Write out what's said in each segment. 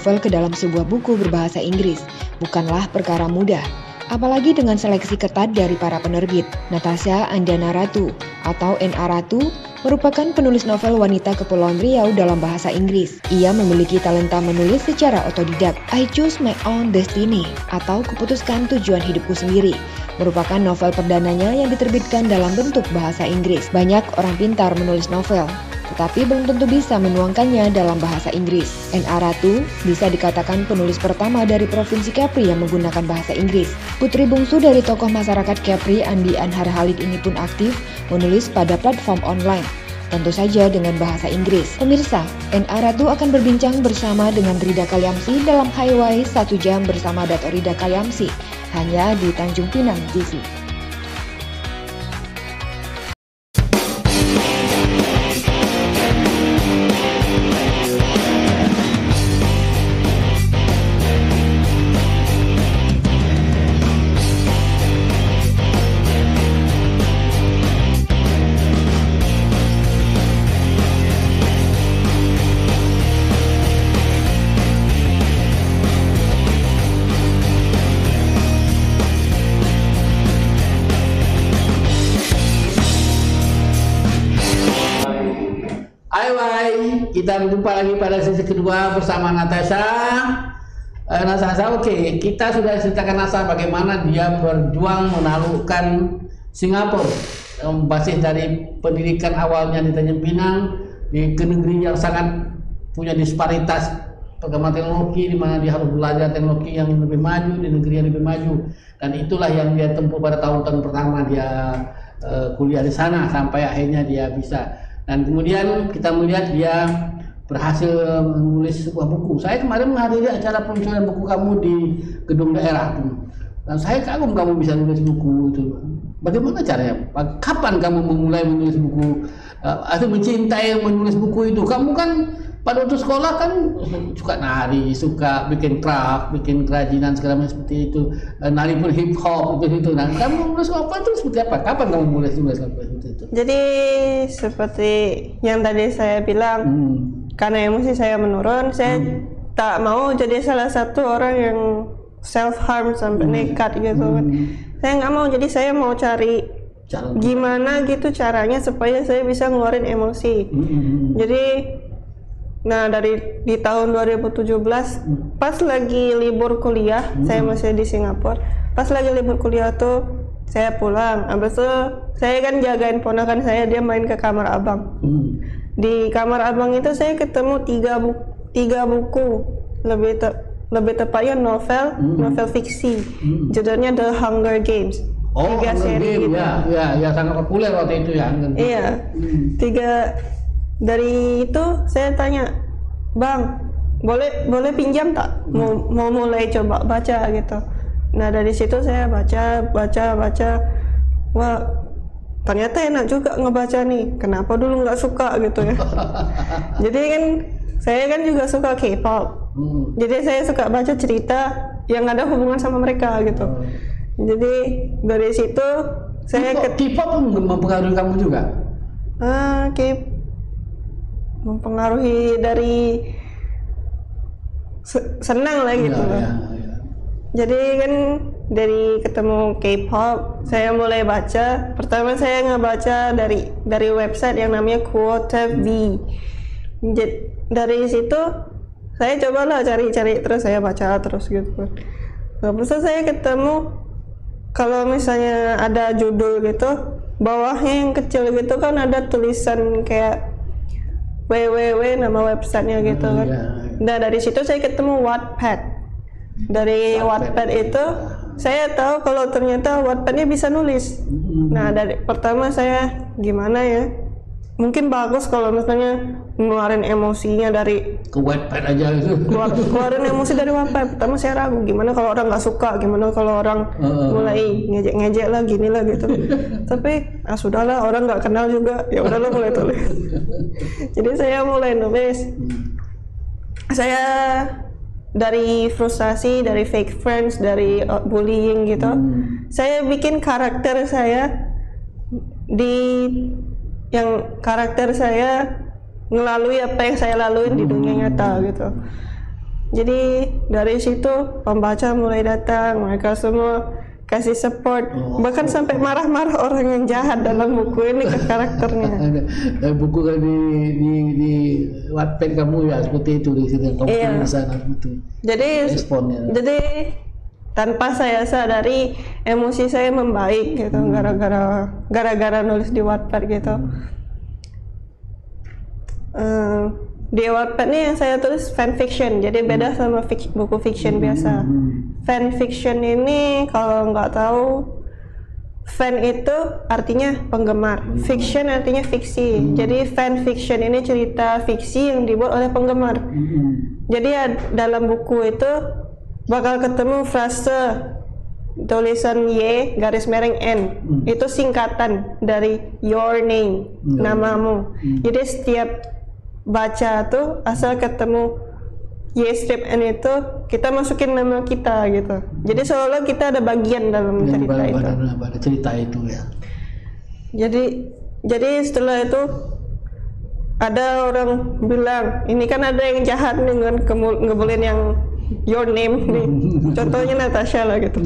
novel ke dalam sebuah buku berbahasa Inggris bukanlah perkara mudah, apalagi dengan seleksi ketat dari para penerbit. Natasha Andana Ratu atau N.A. Ratu merupakan penulis novel wanita Kepulauan Riau dalam bahasa Inggris. Ia memiliki talenta menulis secara otodidak. I Choose My Own Destiny atau Kuputuskan Tujuan Hidupku Sendiri merupakan novel perdananya yang diterbitkan dalam bentuk bahasa Inggris. Banyak orang pintar menulis novel, tetapi belum tentu bisa menuangkannya dalam bahasa Inggris. N.A. Ratu bisa dikatakan penulis pertama dari Provinsi Kepri yang menggunakan bahasa Inggris. Putri bungsu dari tokoh masyarakat Kepri, Andi Anhar Halid ini pun aktif menulis pada platform online, tentu saja dengan bahasa Inggris. Pemirsa, N.A. Ratu akan berbincang bersama dengan Rida Kalyamsi dalam Highway 1 jam bersama Dato' Rida Kalyamsi, hanya di Tanjung Pinang TV. Hai, kita berjumpa lagi pada sesi kedua bersama Natasha. Oke, kita sudah ceritakan Natasha bagaimana dia berjuang menaklukkan Singapura, basis dari pendidikan awalnya di Tanjung Pinang, ke negeri yang sangat punya disparitas perkembangan teknologi, di mana dia harus belajar teknologi yang lebih maju di negeri yang lebih maju, dan itulah yang dia tempuh pada tahun-tahun pertama dia kuliah di sana sampai akhirnya dia bisa. Dan kemudian kita melihat dia berhasil menulis sebuah buku. Saya kemarin menghadiri acara peluncuran buku kamu di gedung daerah, dan saya kagum kamu bisa nulis buku itu. Bagaimana caranya? Kapan kamu memulai menulis buku atau mencintai menulis buku itu? Kamu kan pada waktu sekolah kan suka nari, suka bikin craft, bikin kerajinan segala macam seperti itu, nari pun hip hop itu. Nah, kamu menulis apa itu seperti apa? Kapan kamu mulai menulis seperti itu? Jadi seperti yang tadi saya bilang, karena emosi saya menurun, saya tak mau jadi salah satu orang yang self harm sampai nekat gitu. Saya nggak mau, jadi saya mau cari gimana gitu caranya supaya saya bisa ngeluarin emosi. Jadi nah di tahun 2017 pas lagi libur kuliah, saya masih di Singapura. Pas lagi libur kuliah tuh saya pulang, habis itu saya kan jagain ponakan saya, dia main ke kamar abang. Di kamar abang itu saya ketemu tiga buku, lebih tepatnya novel fiksi, judulnya The Hunger Games. Hunger Games, ya sangat populer waktu itu ya. Iya, dari itu saya tanya, Bang, boleh pinjam tak? Mau mulai coba baca gitu. Nah dari situ saya baca. Wah, ternyata enak juga ngebaca nih. Kenapa dulu nggak suka gitu ya? Jadi kan saya kan juga suka K-pop. Jadi saya suka baca cerita yang ada hubungan sama mereka gitu. Jadi dari situ saya K-pop mempengaruhi kamu juga? Mempengaruhi dari senang lah gitu loh. Jadi kan dari ketemu K-pop saya mulai baca. Pertama saya ngebaca dari website yang namanya Quota V. Dari situ saya cobalah cari terus saya baca terus gitu. Terus saya ketemu kalau misalnya ada judul gitu, bawahnya yang kecil gitu kan ada tulisan kayak www nama websitenya gitu kan. Nah dari situ saya ketemu Wattpad. Dari Wattpad itu saya tahu kalau ternyata Wattpadnya bisa nulis. Nah dari pertama saya gimana ya, mungkin bagus kalau misalnya ngeluarin emosinya dari ke Wattpad aja gitu. Keluarin emosi dari Wattpad. Pertama saya ragu, gimana kalau orang nggak suka, gimana kalau orang mulai ngejek lah gini lah gitu. Tapi sudahlah, orang nggak kenal juga, ya udahlah mulai tulis. Jadi saya mulai nulis. Saya dari frustasi, dari fake friends, dari bullying gitu, saya bikin karakter saya ngelalui apa yang saya laluin di dunia nyata gitu. Jadi dari situ pembaca mulai datang, mereka semua kasih support, bahkan sampai marah-marah orang yang jahat dalam buku ini ke karakternya. Buku di Wattpad kamu ya seperti itu di situ kamu di sana itu. Jadi responnya. Jadi tanpa saya sadari emosi saya membaik gitu gara-gara nulis di Wattpad gitu. Di Wattpad nih yang saya tulis fanfiction, jadi beda sama buku fiction biasa. Fanfiction ini kalau nggak tahu, fan itu artinya penggemar, fiction artinya fiksi. Jadi fanfiction ini cerita fiksi yang dibuat oleh penggemar. Jadi dalam buku itu bakal ketemu frase tulisan Y garis miring N, itu singkatan dari your name, namamu. Jadi setiap baca tuh asal ketemu Y strip N itu kita masukin nama kita gitu. Jadi seolah kita ada bagian dalam cerita itu. Ya. Jadi setelah itu ada orang bilang ini kan ada yang jahat dengan ngebulin yang your name nih. Contohnya Natasha lah gitu.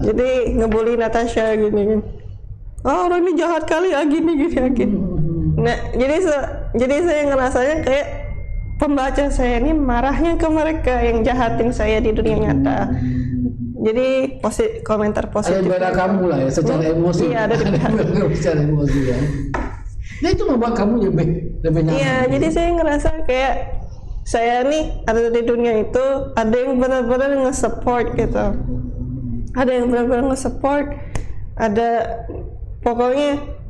Jadi ngebully Natasha gini. Oh orang ini jahat kali gini. Nah, jadi saya ngerasanya kayak pembaca saya ini marahnya ke mereka yang jahatin saya di dunia nyata. Jadi komentar positif. Ada beda kamu lah ya secara emosi. Iya, ada secara emosi ya. Nah itu membuat kamu lebih nyaman. Iya, jadi saya ngerasa kayak saya nih ada di dunia itu ada yang benar-benar nge-support gitu. Ada yang benar-benar nge-support. Ada pokoknya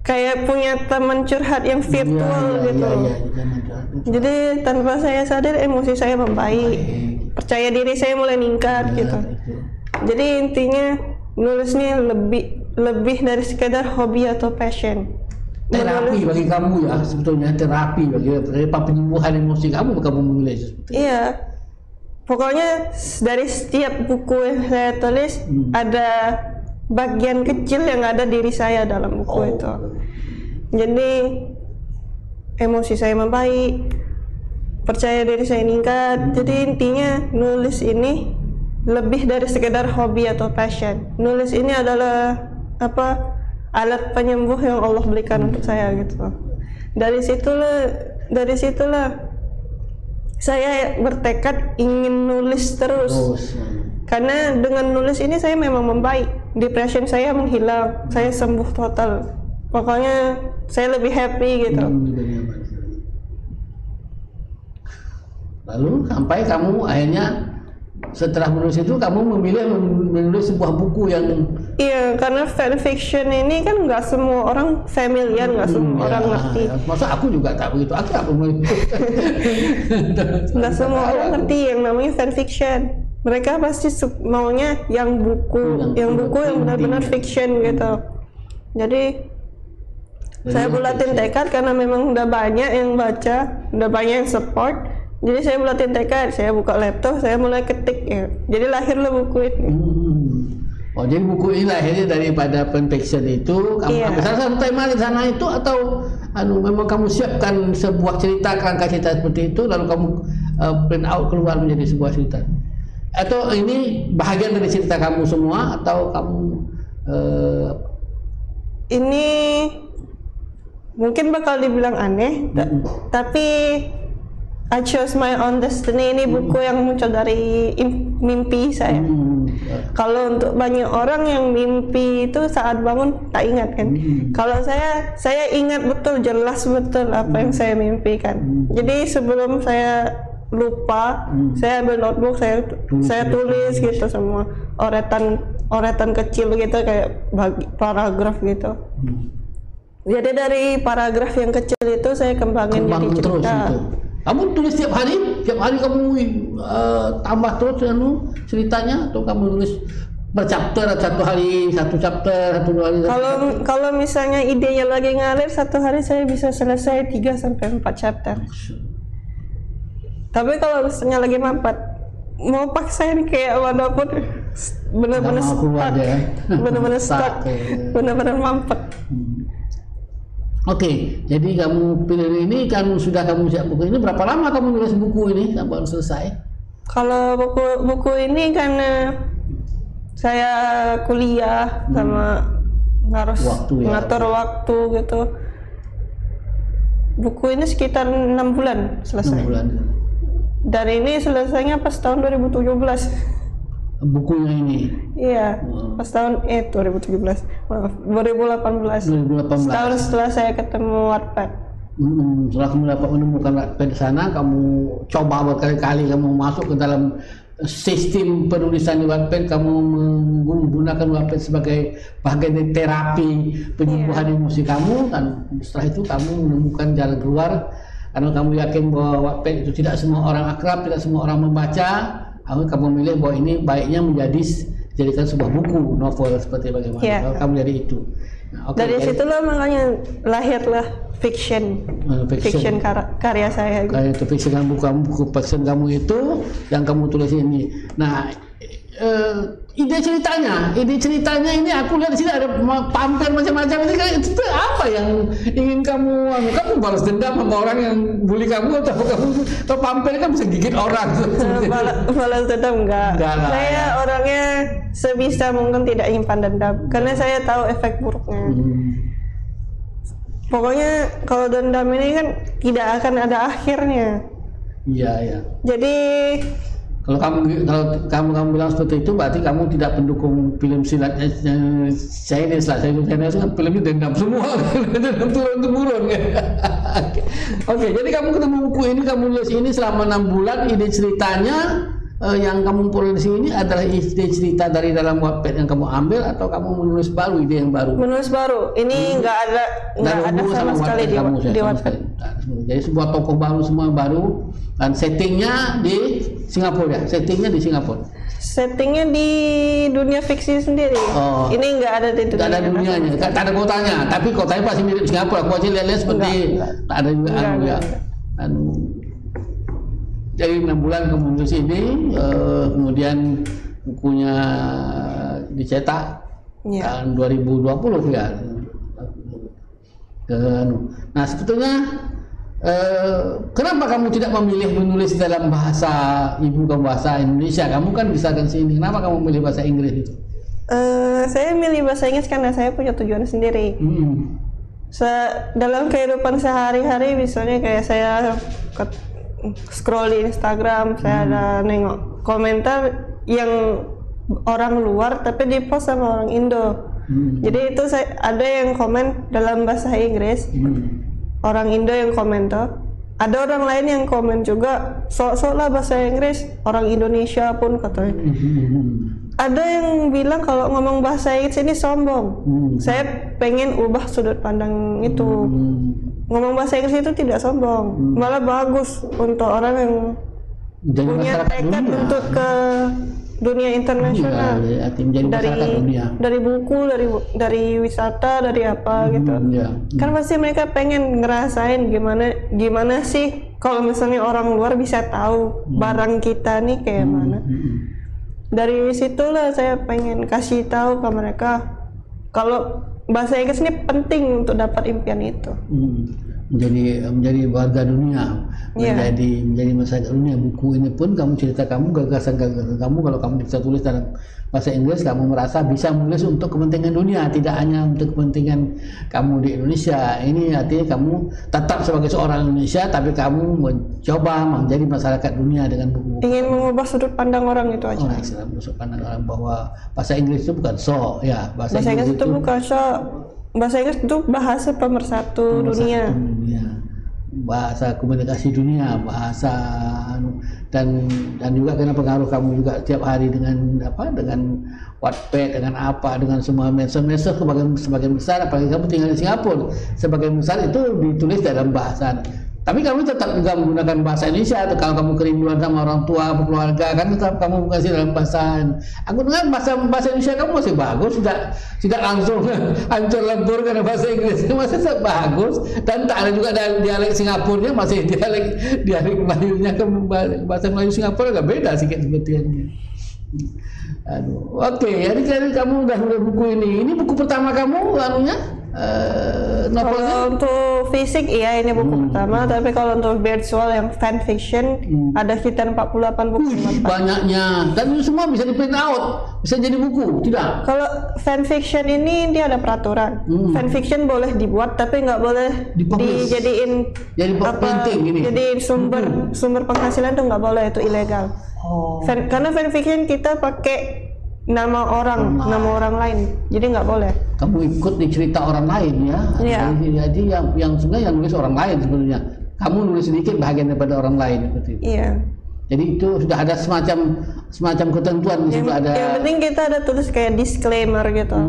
kayak punya teman curhat yang virtual gitu. Jadi tanpa saya sadar emosi saya membaik, percaya diri saya mulai meningkat gitu. Jadi intinya nulisnya lebih dari sekedar hobi atau passion. Terapi bagi kamu ya sebetulnya, terapi bagi penyembuhan emosi kamu menulis. Iya. Pokoknya dari setiap buku yang saya tulis ada bagian kecil yang ada diri saya dalam buku itu. Jadi emosi saya membaik, percaya diri saya meningkat. Jadi intinya nulis ini lebih dari sekedar hobi atau passion. Nulis ini adalah alat penyembuh yang Allah berikan untuk saya gitu. Dari situlah saya bertekad ingin nulis terus. Karena dengan nulis ini saya memang membaik, depression saya menghilang, saya sembuh total. Pokoknya saya lebih happy gitu. Lalu sampai kamu akhirnya setelah menulis itu kamu memilih menulis sebuah buku yang karena fanfiction ini kan nggak semua orang familiar, nggak semua orang ngerti. Masa aku juga tak begitu akrab nggak semua orang ngerti yang namanya fanfiction. Mereka pasti maunya yang buku yang benar-benar fiction gitu. Jadi saya bulatin tekad karena memang udah banyak yang baca, udah banyak yang support. Jadi saya bulatin tekad, saya buka laptop, saya mulai ketik ya. Jadi lahirlah buku itu. Oh jadi buku ini lahirnya daripada fanfiction itu. Kamu misalnya tema di sana itu atau memang kamu siapkan sebuah cerita, kerangka cerita seperti itu, lalu kamu print out keluar menjadi sebuah cerita? Atau ini bahagian dari cerita kamu semua atau kamu ini mungkin bakal dibilang aneh, tapi I chose my own destiny. Ini buku yang muncul dari mimpi saya. Kalau untuk banyak orang yang mimpi itu saat bangun tak ingat kan. Kalau saya ingat betul, jelas betul apa yang saya mimpikan. Jadi sebelum saya lupa, saya ambil notebook, saya tulis gitu semua oretan kecil gitu kayak paragraf gitu. Jadi dari paragraf yang kecil itu saya kembangin jadi cerita. Kamu tulis tiap hari kamu tambah terus ceritanya atau kamu tulis per chapter, satu hari satu chapter, satu hari. Kalau misalnya idenya lagi ngalir, satu hari saya bisa selesai 3-4 chapter. Tapi kalau misalnya lagi mampet, mau paksa ini kayak walaupun benar-benar stuck, benar-benar stuck, benar-benar mampet. Oke, jadi kamu pilih ini kan sudah kamu siap buku ini. Berapa lama kamu nulis buku ini sampai selesai? Kalau buku ini karena saya kuliah sama harus ngatur waktu gitu. Buku ini sekitar 6 bulan selesai. 6 bulan. Dan ini selesainya pas tahun 2017. Bukunya ini? Iya, pas tahun 2017, maaf, 2018. Setahun setelah saya ketemu Wattpad. Setelah kamu dapat menemukan Wattpad di sana, kamu coba berkali-kali kamu masuk ke dalam sistem penulisan di Wattpad, kamu menggunakan Wattpad sebagai bagian dari terapi penyembuhan emosi kamu, dan setelah itu kamu menemukan jalan keluar karena kamu yakin bahwa Wattpad itu tidak semua orang akrab, tidak semua orang membaca. Kamu memilih bahwa ini baiknya jadikan sebuah buku novel seperti bagaimana. Kalau kamu dari itu. Nah, dari situlah makanya lahirlah fiction karya saya. Karya itu fiction buku fiction kamu itu yang kamu tulis ini. Nah, ide ceritanya ini aku lihat di sini ada pampir macam-macam. Itu apa yang ingin kamu balas dendam sama orang yang bully kamu, atau kamu pampir kan bisa gigit orang? Balas dendam enggak. Saya orangnya sebisa mungkin tidak nyimpan dendam karena saya tahu efek buruknya. Pokoknya kalau dendam ini kan tidak akan ada akhirnya. Iya. Jadi kalau kamu bilang seperti itu, berarti kamu tidak pendukung film silatnya Chinese lah. Chinese kan filmnya dendam semua, dendam turun-temurun. Oke, jadi kamu ketemu buku ini, kamu nulis ini selama 6 bulan. Ide ceritanya yang kamu produksi ini adalah ide cerita dari dalam Wattpad yang kamu ambil, atau kamu menulis baru, ide yang baru? Menulis baru. Ini nggak ada sama sekali di Wattpad. Jadi sebuah tokoh baru, semua baru, dan settingnya di Singapura ya? Settingnya di Singapura? Settingnya di dunia fiksi sendiri. Ini nggak ada di dunia. Nggak ada dunianya, nggak ada kotanya, tapi kotanya pasti mirip Singapura. Aku aja lihat-lihat seperti tak ada juga ya. Jadi 6 bulan kemudian ini, kemudian bukunya dicetak tahun 2020 ya. Nah, sebetulnya kenapa kamu tidak memilih menulis dalam bahasa ibu kamu, bahasa Indonesia? Kamu kan bisa kan sini. Kenapa kamu memilih bahasa Inggris itu? Saya milih bahasa Inggris karena saya punya tujuan sendiri. Dalam kehidupan sehari-hari, misalnya kayak saya scroll di Instagram, saya ada nengok komentar yang orang luar tapi di post sama orang Indo. Jadi itu ada yang komen dalam bahasa Inggris, orang Indo yang komentar. Ada orang lain yang komen juga, sok-sok lah bahasa Inggris, orang Indonesia pun katanya. Ada yang bilang kalau ngomong bahasa Inggris ini sombong. Saya pengen ubah sudut pandang itu. Ngomong bahasa Inggris itu tidak sombong, malah bagus untuk orang yang punya tekad untuk ke dunia internasional. Dari buku, dari wisata, dari apa gitu. Kan pasti mereka pengen ngerasain gimana sih kalau misalnya orang luar bisa tahu barang kita nih kayak mana. Dari situlah saya pengen kasih tahu ke mereka kalau bahasa Inggris ini penting untuk dapat impian itu. Menjadi warga dunia, menjadi masyarakat dunia. Buku ini pun kamu cerita kamu, gagasan kamu, kalau kamu bisa tulis dalam bahasa Inggris, kamu merasa bisa menulis untuk kepentingan dunia, tidak hanya untuk kepentingan kamu di Indonesia. Ini artinya kamu tetap sebagai seorang Indonesia, tapi kamu mencoba menjadi masyarakat dunia dengan buku. Ingin mengubah sudut pandang orang itu aja. Sudut pandang orang bahwa bahasa Inggris itu bukan bahasa Inggris itu bukan bahasa Inggris itu bahasa pemersatu dunia. Bahasa komunikasi dunia, bahasa dan juga karena pengaruh kamu juga tiap hari dengan Wattpad, dengan semua medsos sebagian besar, apalagi kamu tinggal di Singapura, sebagian besar itu ditulis dalam bahasa. Tapi kamu tetap juga menggunakan bahasa Indonesia. Atau kalau kamu kerinduan sama orang tua, keluarga, kan tetap kamu kasih dalam bahasa. Aku dengar bahasa Indonesia kamu masih bagus, tidak langsung hancur lebur karena bahasa Inggris masih tetap bagus, dan tak ada juga dialek Singapurnya, masih dialek Melayunya ke bahasa Melayu Singapura agak beda sedikit sebetulnya. Oke, jadi kamu udah buku ini buku pertama kamu novelnya? Kalau untuk fisik iya ini buku pertama, tapi kalau untuk virtual yang fan fiction ada sekitar 48 buku. Banyaknya, dan itu semua bisa di print out, bisa jadi buku, tidak? Kalau fan fiction ini dia ada peraturan. Fan fiction boleh dibuat tapi nggak boleh dijadiin jadi printing ini. Jadi sumber penghasilan tuh nggak boleh, itu ilegal. Karena fan fiction kita pakai nama orang lain, jadi nggak boleh. Kamu ikut di cerita orang lain ya. Iya. Jadi yang sebenarnya yang nulis orang lain sebenarnya. Kamu nulis sedikit bagian daripada orang lain seperti itu. Iya. Jadi itu sudah ada semacam ketentuan di situ ada. Yang penting kita ada tulis kayak disclaimer gitu.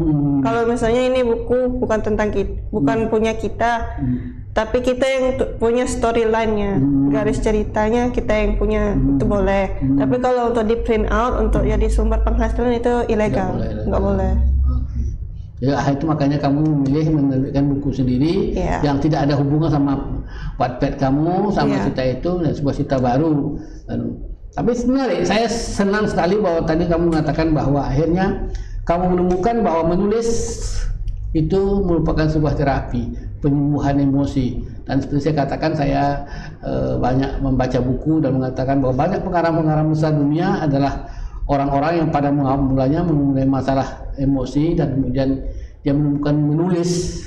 Kalau misalnya ini buku bukan tentang kita, bukan punya kita, tapi kita yang punya storyline-nya, garis ceritanya kita yang punya, itu boleh. Tapi kalau untuk di print out untuk jadi sumber penghasilan itu ilegal, nggak boleh. Ya itu makanya kamu memilih menerbitkan buku sendiri yang tidak ada hubungan sama Wattpad kamu, sama cerita itu, dan sebuah cerita baru. Tapi sebenarnya saya senang sekali bahwa tadi kamu mengatakan bahwa akhirnya kamu menemukan bahwa menulis itu merupakan sebuah terapi penyembuhan emosi. Dan seperti saya katakan, saya banyak membaca buku dan mengatakan bahwa banyak pengarang-pengarang besar dunia adalah orang-orang yang pada mulanya memulai masalah emosi dan kemudian dia menemukan menulis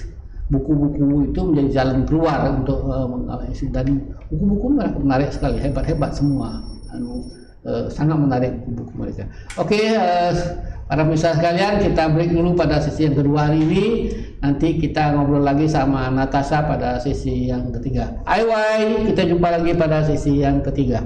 buku-buku itu menjadi jalan keluar untuk mengatasi. Dan buku-buku mereka menarik sekali, hebat-hebat semua, sangat menarik buku mereka. Oke, para pemirsa sekalian, kita break dulu pada sesi yang kedua hari ini. Nanti kita ngobrol lagi sama Natasha pada sesi yang ketiga. Kita jumpa lagi pada sesi yang ketiga.